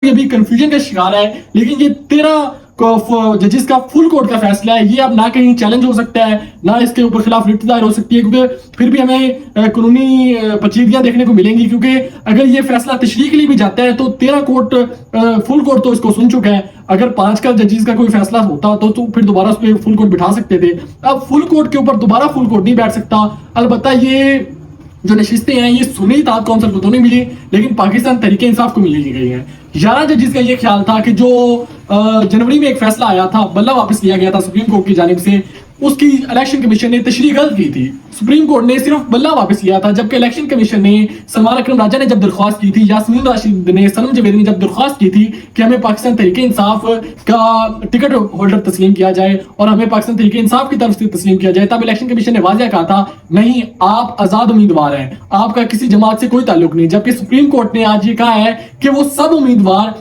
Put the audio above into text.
یہ بھی کنفیوژن کا شکار ہے، لیکن یہ 13 ججز کا فل کورٹ کا فیصلہ ہے، یہ اب نہ کہیں چیلنج ہو سکتا ہے، نہ اس کے اوپر خلاف رٹ دائر ہو سکتی ہے، کیونکہ پھر بھی ہمیں قانونی پیچیدگیاں دیکھنے کو ملیں گی، کیونکہ اگر یہ فیصلہ تشریح کے لیے بھی جاتا ہے تو 13 کورٹ فل کورٹ تو اس کو سن چکا ہے، اگر 5 کا ججز کا کوئی فیصلہ ہوتا تو پھر دوبارہ اس پہ فل کورٹ بٹھا سکتے تھے، اب فل کورٹ کے اوپر دوبارہ فل کورٹ نہیں بیٹھ سکتا۔ البتہ یہ جو نشستیں ہیں یہ سنی اطاعت کونسل کو تو نہیں ملی، لیکن پاکستان تحریک انصاف کو ملی گئی ہیں۔ 11 ججز کا یہ خیال تھا کہ جو جنوری میں ایک فیصلہ آیا تھا، بلہ واپس لیا گیا تھا سپریم کورٹ کی جانب سے، اس کی الیکشن کمیشن نے تشریح غلط کی تھی، سپریم کورٹ نے صرف بلہ واپس لیا تھا، جبکہ الیکشن کمیشن نے سلمان اکرم راجہ نے جب درخواست کی تھی، یاسمین راشد نے، سنم جاوید نے جب درخواست کی تھی کہ ہمیں پاکستان تحریک انصاف کا ٹکٹ ہولڈر تسلیم کیا جائے اور ہمیں پاکستان تحریک انصاف کی طرف سے تسلیم کیا جائے، تب الیکشن کمیشن نے واضح کہا تھا نہیں، آپ آزاد امیدوار ہیں، آپ کا کسی جماعت سے کوئی تعلق نہیں، جبکہ سپریم کورٹ نے آج یہ کہا ہے کہ وہ سب امیدوار